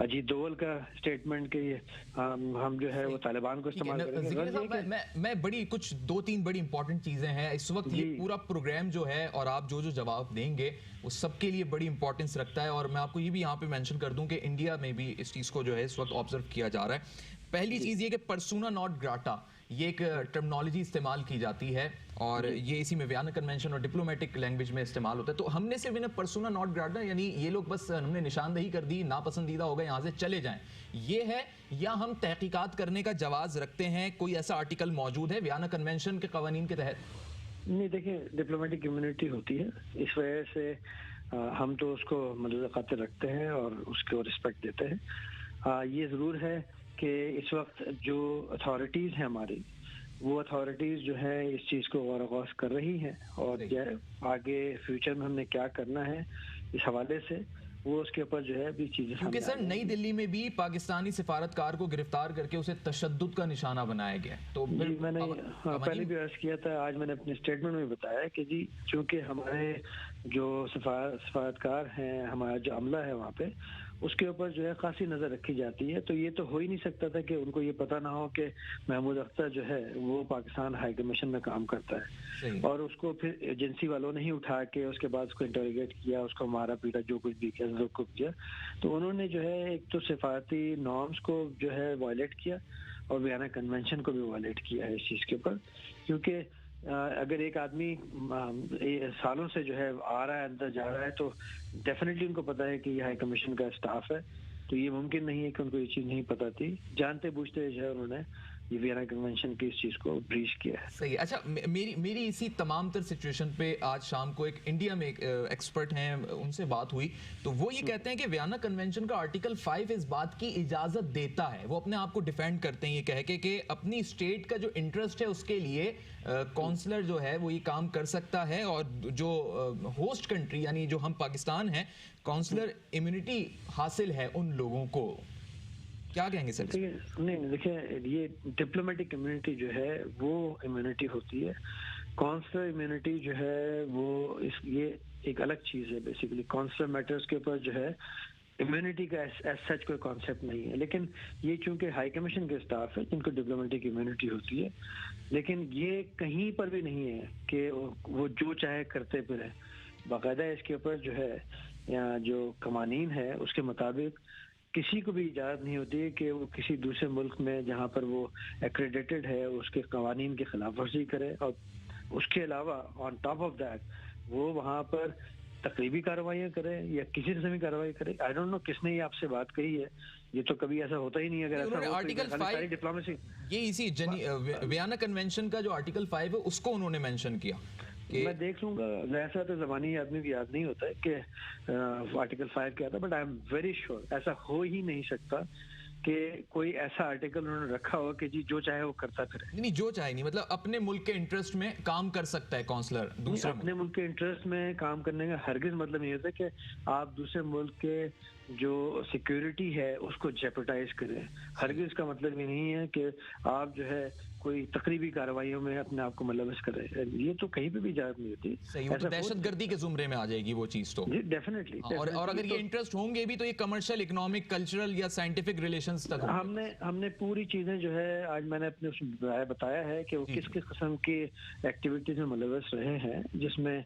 اجیت دوول کا اسٹیٹمنٹ کہ ہم جو ہے وہ طالبان کو استعمال کریں گے. میں بڑی کچھ 2-3 بڑی امپورٹنٹ چیزیں ہیں اس وقت. یہ پورا پروگرام جو ہے اور آپ جو جواب دیں گے وہ سب کے لیے بڑی امپورٹنس رکھتا ہے. اور میں آپ کو یہ بھی یہاں پہ مینشن کر دوں کہ انڈیا میں بھی اس چیز کو جو ہے اس وقت آبزرو کیا جا رہا ہے. پہلی چیز یہ کہ پرسونا ناٹ گراٹا یہ ایک ٹرمنالوجی استعمال کی جاتی ہے اور یہ اسی میں ویانا کنونشن اور ڈپلومیٹک لینگویج میں استعمال ہوتا ہے. تو ہم نے صرف انہیں پرسونا ناٹ گراٹا یعنی یہ لوگ بس ہم نے نشاندہی کر دی, ناپسندیدہ ہو گئے, یہاں سے چلے جائیں, یہ ہے, یا ہم تحقیقات کرنے کا جواز رکھتے ہیں؟ کوئی ایسا آرٹیکل موجود ہے ویانا کنونشن کے قوانین کے تحت؟ نہیں, دیکھیں ڈپلومیٹک کمیونٹی ہوتی ہے, اس وجہ سے ہم تو اس کو مد خاطر رکھتے ہیں اور اس کو رسپیکٹ دیتے ہیں. یہ ضرور ہے کہ اس وقت جو اتھارٹیز ہیں ہماری, وہ اتھارٹیز جو ہے اس چیز کو غور و خوض کر رہی ہیں اور آگے فیوچر میں ہم نے کیا کرنا ہے اس حوالے سے وہ اس کے اوپر جو ہے ابھی چیزیں. کیونکہ سر نئی دلی میں بھی پاکستانی سفارتکار کو گرفتار کر کے اسے تشدد کا نشانہ بنایا گیا. تو میں نے پہلے بھی عرض کیا تھا, آج میں نے اپنے اسٹیٹمنٹ میں بتایا کہ جی چونکہ ہمارے جو سفارتکار ہیں, ہمارا جو عملہ ہے وہاں پہ, اس کے اوپر جو ہے خاصی نظر رکھی جاتی ہے. تو یہ تو ہو ہی نہیں سکتا تھا کہ ان کو یہ پتہ نہ ہو کہ محمود اختر جو ہے وہ پاکستان ہائی کمیشن میں کام کرتا ہے, اور اس کو پھر ایجنسی والوں نے ہی اٹھا کے اس کے بعد اس کو انٹروگیٹ کیا, اس کو مارا پیٹا, جو کچھ بھی کیا, لوگ کو کیا. تو انہوں نے جو ہے ایک تو سفارتی نارمز کو جو ہے وائلیٹ کیا اور ویانا کنونشن کو بھی وائلیٹ کیا ہے اس چیز کے اوپر. کیونکہ اگر ایک آدمی سالوں سے جو ہے آ رہا ہے, اندر جا رہا ہے, تو ڈیفینیٹلی ان کو پتا ہے کہ یہ ہائی کمیشن کا اسٹاف ہے. تو یہ ممکن نہیں ہے کہ ان کو یہ چیز نہیں پتا تھی. جانتے بوجھتے جو ہے انہوں نے یہ ویانا کنونشن کی اس چیز کو بریچ کیا ہے. صحیح. اچھا, میری اسی تمام تر سچویشن پہ آج شام کو ایک انڈیا میں ایک ایکسپرٹ ہیں, ان سے بات ہوئی تو وہ یہ کہتے ہیں کہ ویانا کنونشن کا آرٹیکل 5 اس بات کی اجازت دیتا ہے, وہ اپنے آپ کو ڈیفینڈ کرتے ہیں یہ کہہ کے کہ اپنی اسٹیٹ کا جو انٹرسٹ ہے اس کے لیے کونسلر جو ہے وہ یہ کام کر سکتا ہے, اور جو ہوسٹ کنٹری یعنی جو ہم پاکستان ہیں, کونسلر امیونٹی حاصل ہے ان لوگوں کو. کیا کہیں گے سر؟ نہیں دیکھیں, یہ ڈپلومیٹک کمیونٹی جو ہے وہ امیونٹی ہوتی ہے. کونسلر امیونٹی جو ہے وہ یہ ایک الگ چیز ہے. بیسیکلی کونسلر میٹرز کے اوپر جو ہے امیونٹی کا ایز سچ کوئی کانسیپٹ نہیں ہے. لیکن یہ چونکہ ہائی کمیشن کے اسٹاف ہے جن کو ڈپلومیٹک امیونٹی ہوتی ہے, لیکن یہ کہیں پر بھی نہیں ہے کہ وہ جو چاہے کرتے پھریں. باقاعدہ اس کے اوپر جو ہے جو قوانین ہے اس کے مطابق کسی کو بھی اجازت نہیں ہوتی ہے کہ وہ کسی دوسرے ملک میں جہاں پر وہ ایکریڈیٹڈ ہے اس کے قوانین کی خلاف ورزی کرے, اور اس کے علاوہ آن ٹاپ آف دیٹ وہ وہاں پر تقریبی کارروائیاں کرے یا کسی قسم کی کارروائی کرے. آئی ڈونٹ نو کس نے یہ آپ سے بات کہی ہے, یہ تو کبھی ایسا ہوتا ہی نہیں. اگر ایسا آرٹیکل 5 ڈپلومیسی یہ اسی ویانا کنونشن کا جو آرٹیکل 5 ہے اس کو انہوں نے مینشن کیا. میں دیکھ لوں گا, ایسا تو زبانی آدمی بھی یاد نہیں ہوتا ہے کہ آرٹیکل 5 کیا تھا, but I am very sure ایسا ہو ہی نہیں سکتا کہ کوئی ایسا آرٹیکل انہوں نے رکھا ہو کہ جی جو چاہے وہ کرتا پھرے. نہیں, جو چاہے نہیں, مطلب اپنے ملک کے انٹرسٹ میں کام کر سکتا ہے کونسلر دوسرے اپنے ملک کے انٹرسٹ میں کام کرنے کا ہرگز مطلب نہیں ہوتا کہ آپ دوسرے ملک کے جو سیکیورٹی ہے اس کو جیپرٹائز کریں. ہرگز کا مطلب یہ نہیں ہے کہ آپ جو ہے کوئی تقریبی کارروائیوں میں اپنے آپ کو ملوث کرے. یہ تو کہیں پہ بھی اجازت نہیں ہوتی. صحیح, وہ تو دہشت گردی کے زمرے میں آ جائے گی وہ چیز. تو جی ڈیفینیٹلی, اور اگر یہ انٹرسٹ ہوں گے بھی تو یہ کمرشل, اکنامک, کلچرل یا سائنٹیفک ریلیشنز تک ہم نے پوری چیزیں جو ہے آج میں نے اپنے اس میں بتایا ہے کہ وہ کس کس قسم کی ایکٹیویٹیز میں ملوث رہے ہیں, جس میں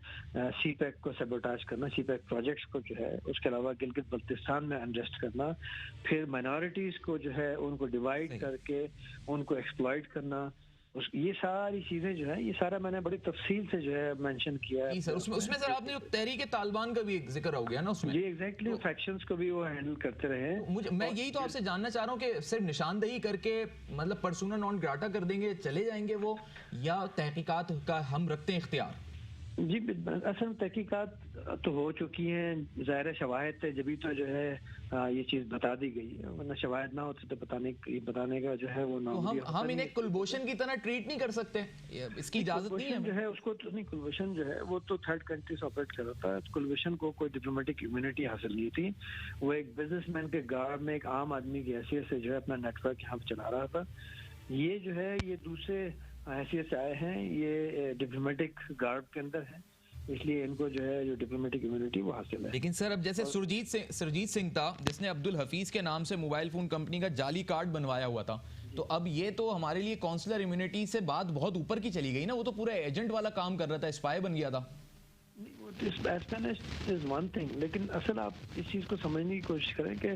سی پیک کو سیبوٹاج کرنا, سی پیک پروجیکٹس کو جو ہے, اس کے علاوہ گلگت بلتستان میں انریسٹ کرنا, پھر مائنورٹیز کو جو ہے ان کو ڈیوائڈ کر کے ان کو ایکسپلائٹ کرنا, یہ ساری چیزیں جو ہیں یہ سارا میں نے بڑی تفصیل سے جو ہے مینشن کیا ہے. اس میں سر آپ نے جو تحریک طالبان کا بھی ایک ذکر ہو گیا نا اس میں. جی ایگزیکٹلی, فیکشنز کو بھی وہ ہینڈل کرتے رہے ہیں. میں یہی تو آپ سے جاننا چاہ رہا ہوں کہ صرف نشاندہی کر کے مطلب پرسونا نان گراٹا کر دیں گے, چلے جائیں گے وہ, یا تحقیقات کا ہم رکھتے ہیں اختیار؟ جی اصل میں تحقیقات تو ہو چکی ہیں, ظاہر شواہد تھے جبھی تو جو ہے یہ چیز بتا دی گئی ہے, ورنہ شواہد نہ ہوتے تو بتانے کا جو ہے وہ ہم انہیں کلبھوشن کی طرح ٹریٹ نہیں کر سکتے, اس کی اجازت نہیں ہے جو ہے اس کو. نہیں, کلبھوشن جو ہے وہ تو تھرڈ کنٹری سے آپریٹ کر رہا تھا. کلبھوشن کو کوئی ڈپلومیٹک امیونٹی حاصل نہیں تھی. وہ ایک بزنس مین کے گارڈ میں ایک عام آدمی کی حیثیت سے جو ہے اپنا نیٹ ورک یہاں پہ چلا رہا تھا. یہ جو ہے یہ دوسرے حیثیت سے آئے ہیں, یہ ڈپلومیٹک گارڈ کے اندر ہیں. اس لیے ان کو جو ہے جو ڈپلومیٹک امیونٹی وہ حاصل ہے. لیکن سر اب جیسے سرجیت سنگھ تھا جس نے عبدالحفیظ کے نام سے موبائل فون کمپنی کا جعلی کارڈ بنوایا ہوا تھا, تو اب یہ تو ہمارے لیے کونسلر امیونٹی سے بات بہت اوپر کی چلی گئی نا, وہ تو پورا ایجنٹ والا کام کر رہا تھا, اسپائی بن گیا تھا. ون تھنگ, لیکن اصل آپ اس چیز کو سمجھنے کی کوشش کریں کہ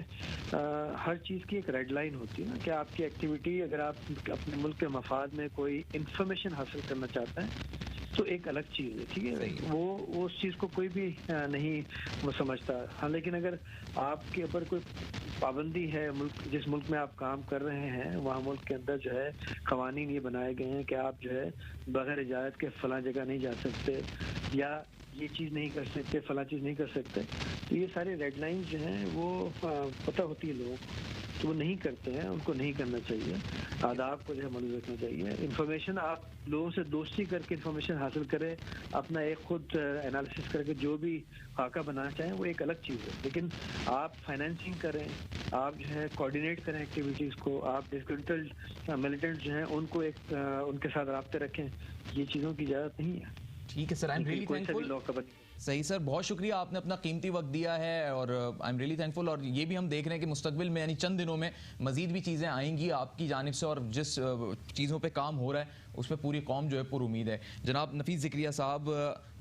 ہر چیز کی ایک ریڈ لائن ہوتی ہے نا, کہ آپ کی ایکٹیویٹی اگر آپ اپنے ملک کے مفاد میں کوئی انفارمیشن حاصل کرنا چاہتے ہیں تو ایک الگ چیز ہے, ٹھیک ہے, وہ اس چیز کو کوئی بھی نہیں وہ سمجھتا. ہاں لیکن اگر آپ کے اوپر کوئی پابندی ہے, جس ملک میں آپ کام کر رہے ہیں وہاں ملک کے اندر جو ہے قوانین یہ بنائے گئے ہیں کہ آپ جو ہے بغیر اجازت کے فلاں جگہ نہیں جا سکتے, یا یہ چیز نہیں کر سکتے, فلاں چیز نہیں کر سکتے, تو یہ سارے ریڈ لائنز جو ہیں وہ پتہ ہوتی ہے لوگوں کو, تو وہ نہیں کرتے ہیں, ان کو نہیں کرنا چاہیے. آداب کو جو ہے ملحوظ رکھنا چاہیے. انفارمیشن آپ لوگوں سے دوستی کر کے انفارمیشن حاصل کریں, اپنا ایک خود انالیسس کر کے جو بھی خاکہ بنانا چاہیں وہ ایک الگ چیز ہے, لیکن آپ فائنینسنگ کریں, آپ جو ہے کوآرڈینیٹ کریں ایکٹیویٹیز کو, آپ ڈسگرنٹل ملیٹنٹ جو ہیں ان کو ایک ان کے ساتھ رابطے رکھیں, یہ چیزوں کی اجازت نہیں ہے. ٹھیک ہے سر, آئی ایم ریئلی تھینکفل. صحیح سر, بہت شکریہ, آپ نے اپنا قیمتی وقت دیا ہے اور آئی ایم ریئلی تھینکفل. اور یہ بھی ہم دیکھ رہے ہیں کہ مستقبل میں یعنی چند دنوں میں مزید بھی چیزیں آئیں گی آپ کی جانب سے, اور جس چیزوں پہ کام ہو رہا ہے اس پہ پوری قوم جو ہے پر امید ہے. جناب نفیس ذکریہ صاحب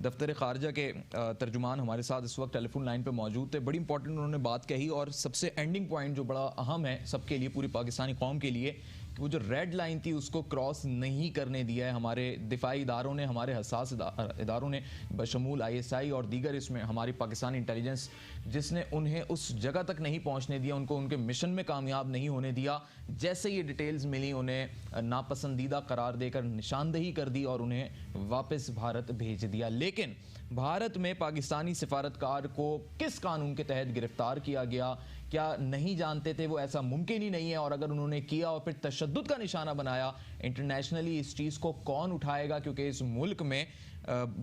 دفتر خارجہ کے ترجمان ہمارے ساتھ اس وقت ٹیلی فون لائن پہ موجود تھے. بڑی امپورٹنٹ انہوں نے بات کہی, اور سب سے اینڈنگ پوائنٹ جو بڑا اہم ہے سب کے لیے, پوری پاکستانی قوم کے لیے, کہ وہ جو ریڈ لائن تھی اس کو کراس نہیں کرنے دیا ہے ہمارے دفاعی اداروں نے, ہمارے حساس اداروں نے بشمول ISI اور دیگر, اس میں ہماری پاکستانی انٹیلیجنس, جس نے انہیں اس جگہ تک نہیں پہنچنے دیا, ان کو ان کے مشن میں کامیاب نہیں ہونے دیا. جیسے یہ ڈیٹیلز ملی انہیں ناپسندیدہ قرار دے کر نشاندہی کر دی اور انہیں واپس بھارت بھیج دیا. لیکن بھارت میں پاکستانی سفارتکار کو کس قانون کے تحت گرفتار کیا گیا, کیا نہیں جانتے تھے وہ؟ ایسا ممکن ہی نہیں ہے. اور اگر انہوں نے کیا اور پھر تشدد کا نشانہ بنایا, انٹرنیشنلی اس چیز کو کون اٹھائے گا؟ کیونکہ اس ملک میں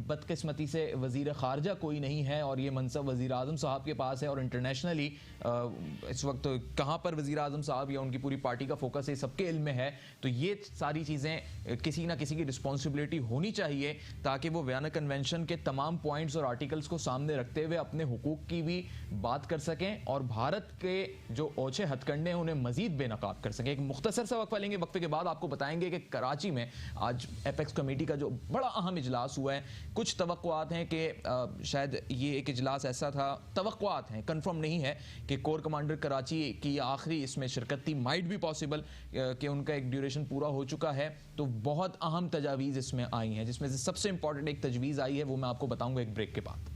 بدقسمتی سے وزیر خارجہ کوئی نہیں ہے اور یہ منصب وزیر اعظم صاحب کے پاس ہے, اور انٹرنیشنلی اس وقت کہاں پر وزیر اعظم صاحب یا ان کی پوری پارٹی کا فوکس ہے سب کے علم میں ہے. تو یہ ساری چیزیں کسی نہ کسی کی رسپانسبلٹی ہونی چاہیے تاکہ وہ ویانا کنونشن کے تمام پوائنٹس اور آرٹیکلس کو سامنے رکھتے ہوئے اپنے حقوق کی بھی بات کر سکیں اور بھارت کے جو اوچھے ہتھ کنڈے ہیں انہیں مزید بے نقاب کر سکیں. ایک مختصر سا وقفہ لیں گے, وقفے کے بعد آپ کو بتائیں گے کہ کراچی میں آج ایپیکس کمیٹی کا جو بڑا اہم اجلاس ہوا ہے, کچھ توقعات ہیں کہ شاید یہ ایک اجلاس ایسا تھا, توقعات ہیں, کنفرم نہیں ہے, کہ کور کمانڈر کراچی کی آخری اس میں شرکت تھی, مائٹ بھی پاسبل کہ ان کا ایک ڈیوریشن پورا ہو چکا ہے. تو بہت اہم تجاویز اس میں آئی ہیں, جس میں سے سب سے امپورٹنٹ ایک تجویز آئی ہے وہ میں آپ کو بتاؤں گا ایک بریک کے بعد.